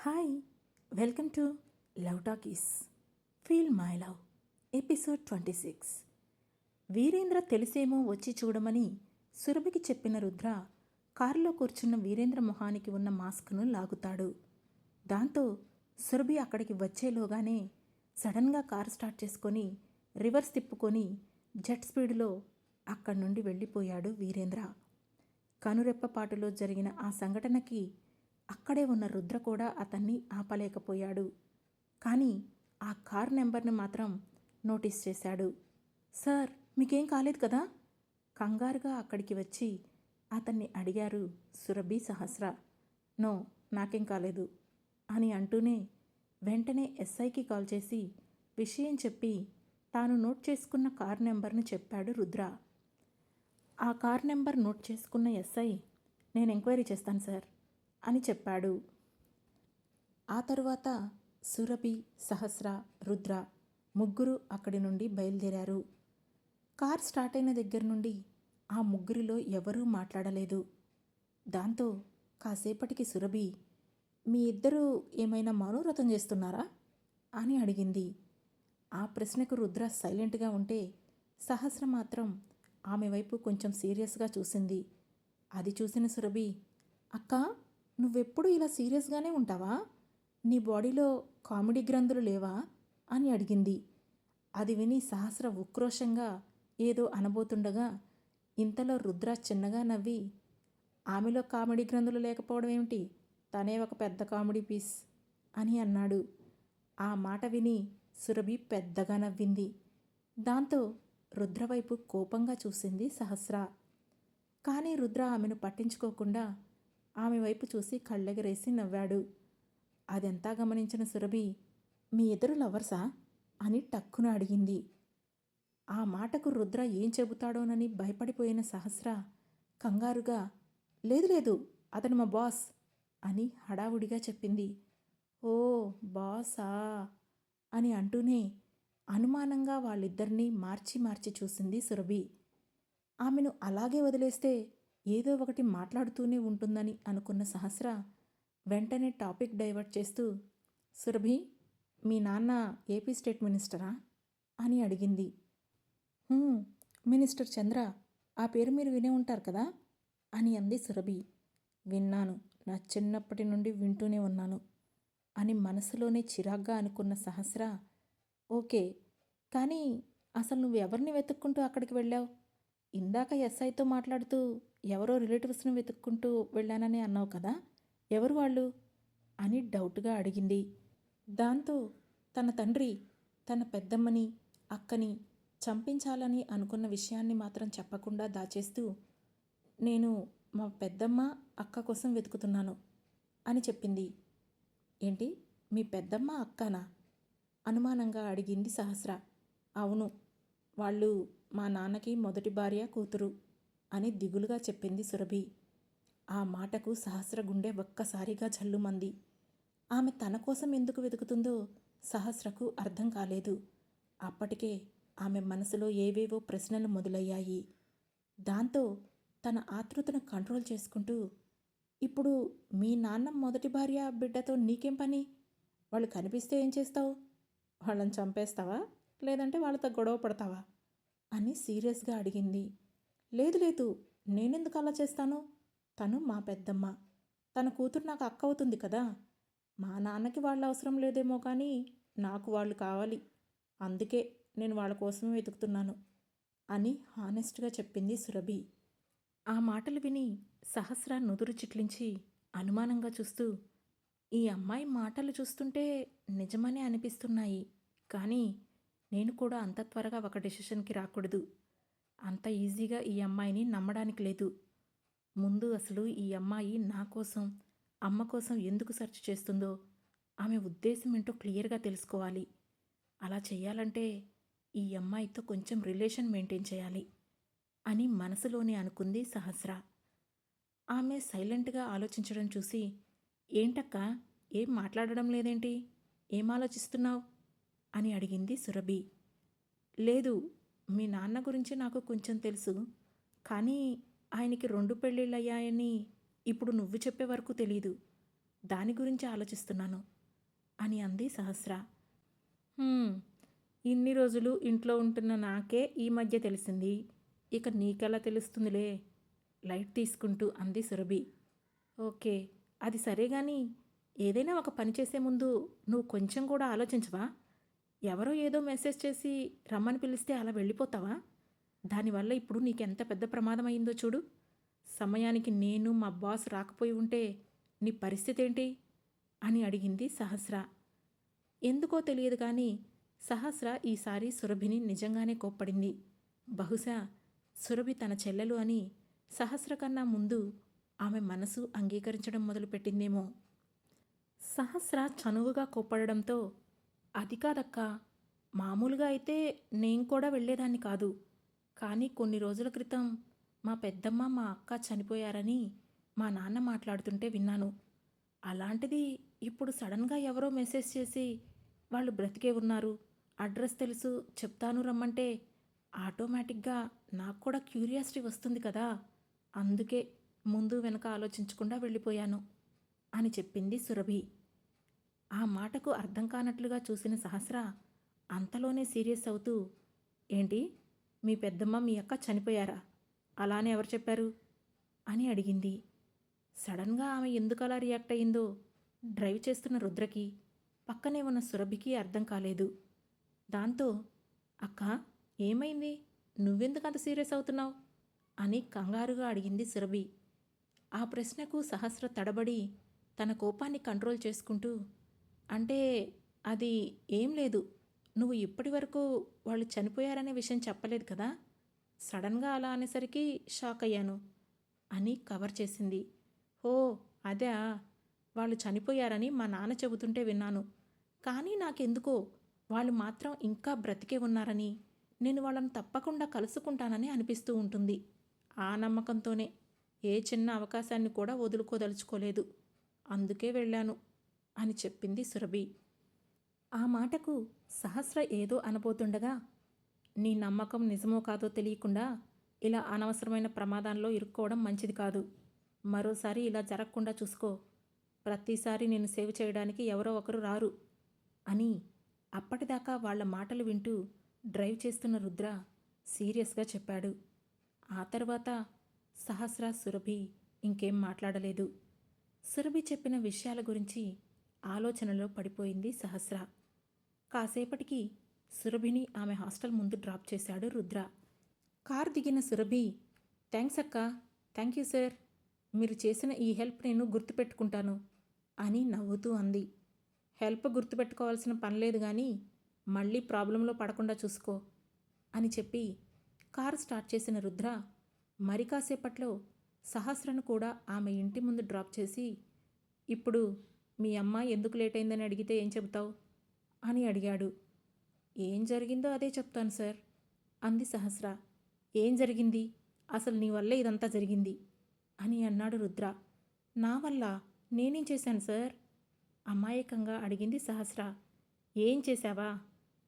Hi, welcome to Love Talkies Feel My Love episode 26. Virendra తెలిసేమో వచ్చి చూడమని సురభికి చెప్పిన రుద్ర కారులో కూర్చున్న వీరేంద్ర మొహానికి ఉన్న మాస్క్ను లాగుతాడు. దాంతో సురభి అక్కడికి వచ్చేలోగానే సడన్గా కారు స్టార్ట్ చేసుకొని రివర్స్ తిప్పుకొని జెట్ స్పీడ్లో అక్కడి నుండి వెళ్ళిపోయాడు వీరేంద్ర. కనురెప్పపాటులో జరిగిన ఆ సంఘటనకి అక్కడే ఉన్న రుద్ర కూడా అతన్ని ఆపలేకపోయాడు. కానీ ఆ కార్ నెంబర్ని మాత్రం నోటీస్ చేశాడు. సార్, మీకేం కాలేదు కదా? కంగారుగా అక్కడికి వచ్చి అతన్ని అడిగారు సురభి సహస్ర. నో, నాకేం కాలేదు అని అంటూనే వెంటనే ఎస్ఐకి కాల్ చేసి విషయం చెప్పి తాను నోట్ చేసుకున్న కార్ నెంబర్ను చెప్పాడు రుద్ర. ఆ కార్ నెంబర్ నోట్ చేసుకున్న ఎస్ఐ, నేను ఎంక్వైరీ చేస్తాను సార్ అని చెప్పాడు. ఆ తరువాత సురభి, సహస్ర, రుద్ర ముగ్గురు అక్కడి నుండి బయలుదేరారు. కార్ స్టార్ట్ అయిన దగ్గర నుండి ఆ ముగ్గురిలో ఎవరూ మాట్లాడలేదు. దాంతో కాసేపటికి సురభి, మీ ఇద్దరూ ఏమైనా మనోరథం చేస్తున్నారా అని అడిగింది. ఆ ప్రశ్నకు రుద్ర సైలెంట్గా ఉంటే సహస్ర మాత్రం ఆమె వైపు కొంచెం సీరియస్గా చూసింది. అది చూసిన సురభి, అక్కా, నువ్వెప్పుడు ఇలా సీరియస్గానే ఉంటావా? నీ బాడీలో కామెడీ గ్రంథులు లేవా అని అడిగింది. అది విని సహస్ర ఉక్రోషంగా ఏదో అనబోతుండగా ఇంతలో రుద్ర చిన్నగా నవ్వి, ఆమెలో కామెడీ గ్రంథులు లేకపోవడం ఏమిటి, తనే ఒక పెద్ద కామెడీ పీస్ అని అన్నాడు. ఆ మాట విని సురభి పెద్దగా నవ్వింది. దాంతో రుద్ర వైపు కోపంగా చూసింది సహస్ర. కానీ రుద్ర ఆమెను పట్టించుకోకుండా ఆమె వైపు చూసి కళ్ళెగరేసి నవ్వాడు. అదంతా గమనించిన సురభి, మీ ఇద్దరు లవర్సా అని టక్కున అడిగింది. ఆ మాటకు రుద్ర ఏం చెబుతాడోనని భయపడిపోయిన సహస్ర కంగారుగా, లేదు లేదు, అతను మా బాస్ అని హడావుడిగా చెప్పింది. ఓ బాసా అని అంటూనే అనుమానంగా వాళ్ళిద్దరినీ మార్చి మార్చి చూసింది సురభి. ఆమెను అలాగే వదిలేస్తే ఏదో ఒకటి మాట్లాడుతూనే ఉంటుందని అనుకున్న సహస్ర వెంటనే టాపిక్ డైవర్ట్ చేస్తూ, సురభి, మీ నాన్న ఏపీ స్టేట్ మినిస్టరా అని అడిగింది. మినిస్టర్ చంద్ర, ఆ పేరు మీరు వినే ఉంటారు కదా అని అంది సురభి. విన్నాను, నా చిన్నప్పటి నుండి వింటూనే ఉన్నాను అని మనసులోనే చిరాగ్గా అనుకున్న సహస్ర, ఓకే, కానీ అసలు నువ్వు ఎవరిని వెతుక్కుంటూ అక్కడికి వెళ్ళావు? ఇందాక ఎస్ఐతో మాట్లాడుతూ ఎవరో రిలేటివ్స్ను వెతుక్కుంటూ వెళ్ళానని అన్నావు కదా, ఎవరు వాళ్ళు అని డౌట్గా అడిగింది. దాంతో తన తండ్రి తన పెద్దమ్మని, అక్కని చంపించాలని అనుకున్న విషయాన్ని మాత్రం చెప్పకుండా దాచేస్తూ, నేను మా పెద్దమ్మ, అక్క కోసం వెతుకుతున్నాను అని చెప్పింది. ఏంటి, మీ పెద్దమ్మ అక్కనా అనుమానంగా అడిగింది సహస్ర. అవును, వాళ్ళు మా నాన్నకి మొదటి భార్య, కూతురు అని దిగులుగా చెప్పింది సురభి. ఆ మాటకు సహస్ర గుండె ఒక్కసారిగా జల్లుమంది. ఆమె తన కోసం ఎందుకు వెతుకుతుందో సహస్రకు అర్థం కాలేదు. అప్పటికే ఆమె మనసులో ఏవేవో ప్రశ్నలు మొదలయ్యాయి. దాంతో తన ఆతృతను కంట్రోల్ చేసుకుంటూ, ఇప్పుడు మీ నాన్న మొదటి భార్య బిడ్డతో నీకేం పని? వాళ్ళు కనిపిస్తే ఏం చేస్తావు? వాళ్ళని చంపేస్తావా, లేదంటే వాళ్ళతో గొడవ పడతావా అని సీరియస్గా అడిగింది. లేదు లేదు, నేనెందుకు అలా చేస్తాను? తను మా పెద్దమ్మ, తన కూతురు నాకు అక్క అవుతుంది కదా. మా నాన్నకి వాళ్ళు అవసరం లేదేమో కానీ నాకు వాళ్ళు కావాలి, అందుకే నేను వాళ్ళ కోసమే వెతుకుతున్నాను అని హానెస్ట్గా చెప్పింది సురభి. ఆ మాటలు విని సహస్ర నుదురు చిట్లించి అనుమానంగా చూస్తూ, ఈ అమ్మాయి మాటలు చూస్తుంటే నిజమనే అనిపిస్తున్నాయి, కానీ నేను కూడా అంత త్వరగా ఒక డెసిషన్కి రాకూడదు. అంత ఈజీగా ఈ అమ్మాయిని నమ్మడానికి లేదు. ముందు అసలు ఈ అమ్మాయి నా కోసం, అమ్మ కోసం ఎందుకు సెర్చ్ చేస్తుందో ఆమె ఉద్దేశం ఏంటో క్లియర్గా తెలుసుకోవాలి. అలా చేయాలంటే ఈ అమ్మాయితో కొంచెం రిలేషన్ మెయింటైన్ చేయాలి అని మనసులోనే అనుకుంది సహస్ర. ఆమె సైలెంట్గా ఆలోచించడం చూసి, ఏంటక్కా, ఏం మాట్లాడడం లేదేంటి, ఏం ఆలోచిస్తున్నావు అని అడిగింది సురభి. లేదు, మీ నాన్న గురించి నాకు కొంచెం తెలుసు, కానీ ఆయనకి 2 పెళ్ళిళ్ళయ్యాయని ఇప్పుడు నువ్వు చెప్పే వరకు తెలీదు. దాని గురించి ఆలోచిస్తున్నాను అని అంది సహస్ర. "హ్మ్, ఇన్ని రోజులు ఇంట్లో ఉంటున్న నాకే ఈ మధ్య తెలిసింది. ఇక నీకెలా తెలుస్తుందిలే" లైట్ తీసుకుంటూ అంది సురభి. "ఓకే, అది సరే గాని ఏదైనా ఒక పని చేసే ముందు నువ్వు కొంచెం కూడా ఆలోచించవా? ఎవరో ఏదో మెసేజ్ చేసి రమ్మని పిలిస్తే అలా వెళ్ళిపోతావా? దానివల్ల ఇప్పుడు నీకెంత పెద్ద ప్రమాదం అయిందో చూడు. సమయానికి నేను మా బాస్ రాకపోయి ఉంటే నీ పరిస్థితి ఏంటి?" అని అడిగింది సహస్ర. ఎందుకో తెలియదు కానీ సహస్ర ఈసారి సురభిని నిజంగానే కోప్పడింది. బహుశా సురభి తన చెల్లెలు అని సహస్ర కన్నా ముందు ఆమె మనసు అంగీకరించడం మొదలుపెట్టిందేమో. సహస్ర చనువుగా కోప్పడడంతో, "అది కాదక్కా, మామూలుగా అయితే నేను కూడా వెళ్ళేదాన్ని కాదు. కానీ కొన్ని రోజుల క్రితం మా పెద్దమ్మ మా అక్క చనిపోయారని మా నాన్న మాట్లాడుతుంటే విన్నాను. అలాంటిది ఇప్పుడు సడన్గా ఎవరో మెసేజ్ చేసి వాళ్ళు బ్రతికే ఉన్నారు, అడ్రస్ తెలుసు, చెప్తాను రమ్మంటే ఆటోమేటిక్గా నాకు కూడా క్యూరియాసిటీ వస్తుంది కదా. అందుకే ముందు వెనక ఆలోచించకుండా వెళ్ళిపోయాను" అని చెప్పింది సురభి. ఆ మాటకు అర్థం కానట్లుగా చూసిన సహస్ర అంతలోనే సీరియస్ అవుతూ, "ఏంటి, మీ పెద్దమ్మ మీ అక్క చనిపోయారా? అలానే ఎవరు చెప్పారు?" అని అడిగింది. సడన్గా ఆమె ఎందుకలా రియాక్ట్ అయిందో డ్రైవ్ చేస్తున్న రుద్రకి, పక్కనే ఉన్న సురభికి అర్థం కాలేదు. దాంతో, "అక్క, ఏమైంది? నువ్వెందుకు అంత సీరియస్ అవుతున్నావు?" అని కంగారుగా అడిగింది సురభి. ఆ ప్రశ్నకు సహస్ర తడబడి తన కోపాన్ని కంట్రోల్ చేసుకుంటూ, "అంటే అది ఏం లేదు. నువ్వు ఇప్పటి వరకు వాళ్ళు చనిపోయారనే విషయం చెప్పలేదు కదా. సడన్గా అలా అనేసరికి షాక్ అయ్యాను" అని కవర్ చేసింది. "ఓ అదా, వాళ్ళు చనిపోయారని మా నాన్న చెబుతుంటే విన్నాను. కానీ నాకెందుకో వాళ్ళు మాత్రం ఇంకా బ్రతికే ఉన్నారని, నేను వాళ్ళని తప్పకుండా కలుసుకుంటానని అనిపిస్తూ ఉంటుంది. ఆ నమ్మకంతోనే ఏ చిన్న అవకాశాన్ని కూడా వదులుకోదలుచుకోలేదు. అందుకే వెళ్ళాను" అని చెప్పింది సురభి. ఆ మాటకు సహస్ర ఏదో అనబోతుండగా, "నీ నమ్మకం నిజమో కాదో తెలియకుండా ఇలా అనవసరమైన ప్రమాదాల్లో ఇరుక్కోవడం మంచిది కాదు. మరోసారి ఇలా జరగకుండా చూసుకో. ప్రతిసారి నేను సేవ్ చేయడానికి ఎవరో ఒకరు రారు" అని అప్పటిదాకా వాళ్ల మాటలు వింటూ డ్రైవ్ చేస్తున్న రుద్ర సీరియస్గా చెప్పాడు. ఆ తర్వాత సహస్ర, సురభి ఇంకేం మాట్లాడలేదు. సురభి చెప్పిన విషయాల గురించి ఆలోచనలో పడిపోయింది సహస్ర. కాసేపటికి సురభిని ఆమె హాస్టల్ ముందు డ్రాప్ చేశాడు రుద్ర. కార్ దిగిన సురభి, "థ్యాంక్స్ అక్క, థ్యాంక్ యూ సార్. మీరు చేసిన ఈ హెల్ప్ నేను గుర్తుపెట్టుకుంటాను" అని నవ్వుతూ అంది. "హెల్ప్ గుర్తుపెట్టుకోవాల్సిన పనిలేదు కానీ మళ్ళీ ప్రాబ్లంలో పడకుండా చూసుకో" అని చెప్పి కారు స్టార్ట్ చేసిన రుద్ర మరి కాసేపట్లో సహస్రను కూడా ఆమె ఇంటి ముందు డ్రాప్ చేసి, "ఇప్పుడు మీ అమ్మ ఎందుకు లేట్ అయిందని అడిగితే ఏం చెబుతావు?" అని అడిగాడు. "ఏం జరిగిందో అదే చెప్తాను సార్" అంది సహస్ర. "ఏం జరిగింది? అసలు నీ వల్లే ఇదంతా జరిగింది" అని అన్నాడు రుద్ర. "నా వల్ల? నేనేం చేశాను సార్?" అమాయకంగా అడిగింది సహస్ర. "ఏం చేశావా?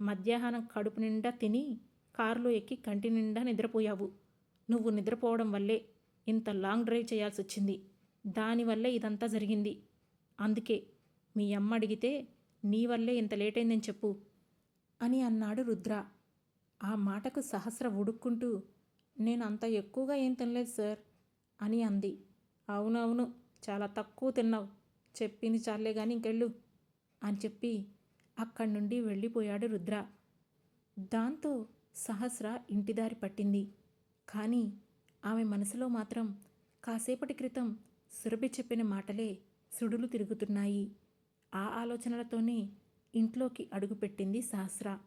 మధ్యాహ్నం కడుపు నిండా తిని కారులో ఎక్కి కంటి నిండా నిద్రపోయావు. నువ్వు నిద్రపోవడం వల్లే ఇంత లాంగ్ డ్రైవ్ చేయాల్సి వచ్చింది. దానివల్లే ఇదంతా జరిగింది. అందుకే మీ అమ్మ అడిగితే నీ వల్లే ఇంత లేట్ అయిందని చెప్పు" అని అన్నాడు రుద్ర. ఆ మాటకు సహస్ర ఉడుక్కుంటూ, "నేను అంత ఎక్కువగా ఏం తినలేదు సార్" అని అంది. "అవునవును, చాలా తక్కువ తిన్నావు. చెప్పింది చాలే కానీ ఇంకెళ్ళు" అని చెప్పి అక్కడి నుండి వెళ్ళిపోయాడు రుద్ర. దాంతో సహస్ర ఇంటిదారి పట్టింది. కానీ ఆమె మనసులో మాత్రం కాసేపటి క్రితం సురభి చెప్పిన మాటలే సుడులు తిరుగుతున్నాయి. ఆ ఆలోచనలతోనే ఇంట్లోకి అడుగుపెట్టింది సహస్ర.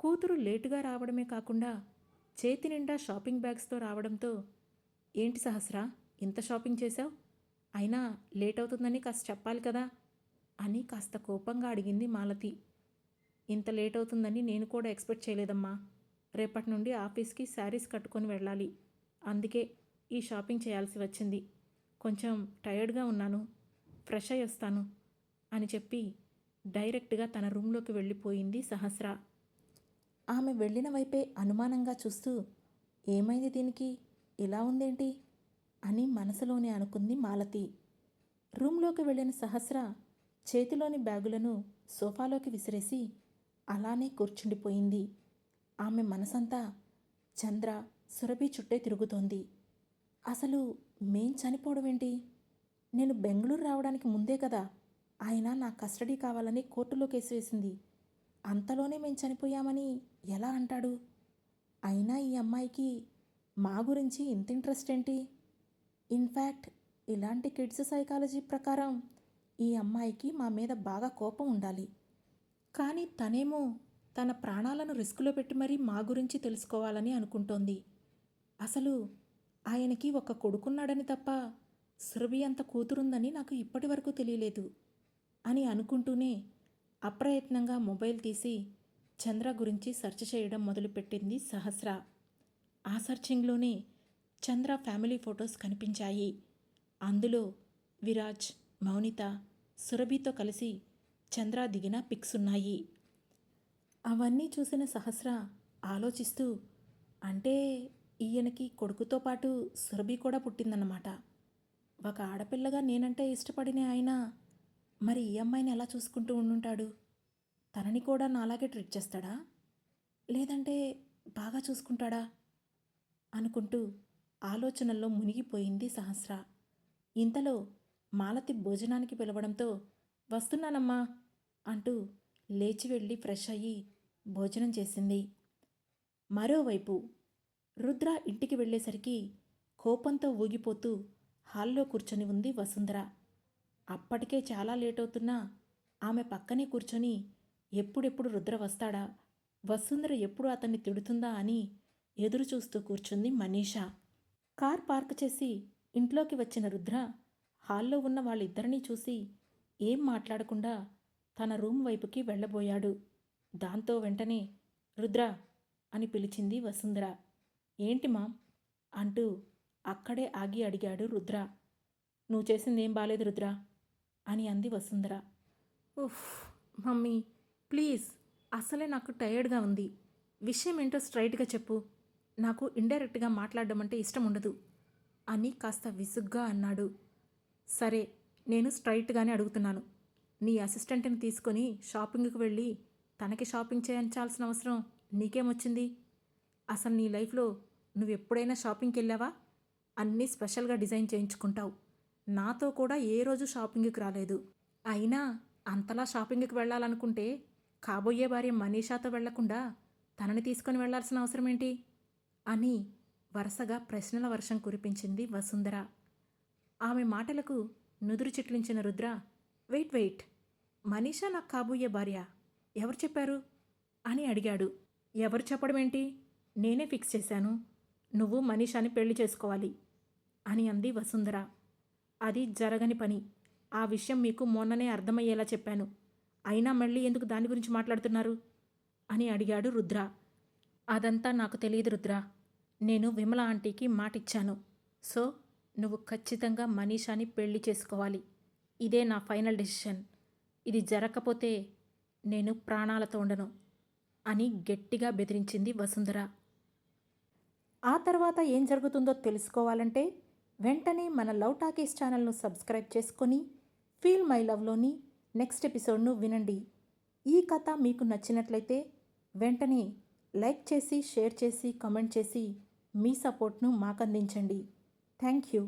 కూతురు లేటుగా రావడమే కాకుండా చేతి నిండా షాపింగ్ బ్యాగ్స్తో రావడంతో, "ఏంటి సహస్ర, ఇంత షాపింగ్ చేశావు? అయినా లేట్ అవుతుందని కాస్త చెప్పాలి కదా" అని కాస్త కోపంగా అడిగింది మాలతి. "ఇంత లేట్ అవుతుందని నేను కూడా ఎక్స్పెక్ట్ చేయలేదమ్మా. రేపటి నుండి ఆఫీస్కి శారీస్ కట్టుకొని వెళ్ళాలి. అందుకే ఈ షాపింగ్ చేయాల్సి వచ్చింది. కొంచెం టయర్డ్గా ఉన్నాను, ఫ్రెష్ అయ్యి వస్తాను" అని చెప్పి డైరెక్ట్గా తన రూంలోకి వెళ్ళిపోయింది సహస్ర. ఆమె వెళ్ళిన వైపే అనుమానంగా చూస్తూ, "ఏమైంది దీనికి, ఇలా ఉందేంటి" అని మనసులోనే అనుకుంది మాలతి. రూమ్లోకి వెళ్ళిన సహస్ర చేతిలోని బ్యాగులను సోఫాలోకి విసిరేసి అలానే కూర్చుండిపోయింది. ఆమె మనసంతా చంద్ర, సురభి చుట్టే తిరుగుతోంది. అసలు మేం చనిపోవడం ఏంటి? నేను బెంగళూరు రావడానికి ముందే కదా ఆయన నా కస్టడీ కావాలని కోర్టులో కేసు వేసింది. అంతలోనే మేం చనిపోయామని ఎలా అంటాడు? అయినా ఈ అమ్మాయికి మా గురించి ఇంత ఇంట్రెస్ట్ ఏంటి? ఇన్ఫ్యాక్ట్ ఇలాంటి కిడ్స్ సైకాలజీ ప్రకారం ఈ అమ్మాయికి మా మీద బాగా కోపం ఉండాలి. కానీ తనేమో తన ప్రాణాలను రిస్కులో పెట్టి మరీ మా గురించి తెలుసుకోవాలని అనుకుంటోంది. అసలు ఆయనకి ఒక కొడుకున్నాడని తప్ప సురభి అంత కూతురుందని నాకు ఇప్పటి వరకు తెలియలేదు అని అనుకుంటూనే అప్రయత్నంగా మొబైల్ తీసి చంద్ర గురించి సెర్చ్ చేయడం మొదలుపెట్టింది సహస్ర. ఆ సర్చింగ్లోనే చంద్ర ఫ్యామిలీ ఫొటోస్ కనిపించాయి. అందులో విరాజ్, మౌనిత, సురభితో కలిసి చంద్ర దిగిన పిక్స్ ఉన్నాయి. అవన్నీ చూసిన సహస్ర ఆలోచిస్తూ, అంటే ఈయనకి కొడుకుతో పాటు సురభి కూడా పుట్టిందన్నమాట. ఒక ఆడపిల్లగా నేనంటే ఇష్టపడిన ఆయన మరి ఈ అమ్మాయిని ఎలా చూసుకుంటూ ఉండుంటాడు? తనని కూడా నాలాగే ట్రీట్ చేస్తాడా? లేదంటే బాగా చూసుకుంటాడా? అనుకుంటూ ఆలోచనల్లో మునిగిపోయింది సహస్ర. ఇంతలో మాలతి భోజనానికి పిలవడంతో వస్తున్నానమ్మా అంటూ లేచి వెళ్ళి ఫ్రెష్ అయ్యి భోజనం చేసింది. మరోవైపు రుద్ర ఇంటికి వెళ్ళేసరికి కోపంతో ఊగిపోతూ హాల్లో కూర్చొని ఉంది వసుంధర. అప్పటికే చాలా లేట్ అవుతున్నా ఆమె పక్కనే కూర్చొని ఎప్పుడెప్పుడు రుద్ర వస్తాడా, వసుంధర ఎప్పుడు అతన్ని తిడుతుందా అని ఎదురు చూస్తూ కూర్చుంది మనీషా. కార్ పార్క్ చేసి ఇంట్లోకి వచ్చిన రుద్ర హాల్లో ఉన్న వాళ్ళిద్దరినీ చూసి ఏం మాట్లాడకుండా తన రూమ్ వైపుకి వెళ్ళబోయాడు. దాంతో వెంటనే రుద్ర అని పిలిచింది వసుంధర. ఏంటి మామ్ అంటూ అక్కడే ఆగి అడిగాడు రుద్ర. నువ్వు చేసిందేం బాలేదు రుద్ర అని అంది వసుంధర. ఉఫ్ మమ్మీ ప్లీజ్, అసలే నాకు టయర్డ్గా ఉంది. విషయం ఏంటో స్ట్రైట్గా చెప్పు. నాకు ఇండైరెక్ట్గా మాట్లాడడం అంటే ఇష్టం ఉండదు అని కాస్త విసుగ్గా అన్నాడు. సరే, నేను స్ట్రైట్గానే అడుగుతున్నాను. నీ అసిస్టెంట్ని తీసుకొని షాపింగ్కి వెళ్ళి తనకి షాపింగ్ చేయించాల్సిన అవసరం నీకేమొచ్చింది? అసలు నీ లైఫ్లో నువ్వెప్పుడైనా షాపింగ్కి వెళ్ళావా? అన్నీ స్పెషల్గా డిజైన్ చేయించుకుంటావు. నాతో కూడా ఏ రోజు షాపింగ్కి రాలేదు. అయినా అంతలా షాపింగ్కి వెళ్ళాలనుకుంటే కాబోయే భార్య మనీషాతో వెళ్లకుండా తనని తీసుకొని వెళ్లాల్సిన అవసరం ఏంటి అని వరుసగా ప్రశ్నల వర్షం కురిపించింది వసుంధర. ఆమె మాటలకు నుదురు చిట్లించిన రుద్ర, వెయిట్, మనీషా నాకు కాబోయే భార్య ఎవరు చెప్పారు అని అడిగాడు. ఎవరు చెప్పడం ఏంటి? నేనే ఫిక్స్ చేశాను. నువ్వు మనీషాని పెళ్లి చేసుకోవాలి అని అంది వసుంధర. అది జరగని పని. ఆ విషయం మీకు మొన్ననే అర్థమయ్యేలా చెప్పాను. అయినా మళ్ళీ ఎందుకు దాని గురించి మాట్లాడుతున్నారు అని అడిగాడు రుద్ర. అదంతా నాకు తెలియదు రుద్ర. నేను విమల ఆంటీకి మాటిచ్చాను. సో నువ్వు ఖచ్చితంగా మనీషాని పెళ్లి చేసుకోవాలి. ఇదే నా ఫైనల్ డెసిషన్. ఇది జరగకపోతే నేను ప్రాణాలతో ఉండను అని గట్టిగా బెదిరించింది వసుంధర. ఆ తర్వాత ఏం జరుగుతుందో తెలుసుకోవాలంటే వెంటనే మన లవ్ టాకీస్ ఛానల్ను సబ్స్క్రైబ్ చేసుకొని ఫీల్ మై లవ్లోని నెక్స్ట్ ఎపిసోడ్ను వినండి. ఈ కథ మీకు నచ్చినట్లయితే వెంటనే లైక్ చేసి, షేర్ చేసి, కామెంట్ చేసి మీ సపోర్ట్ను మాకు అందించండి. Thank you.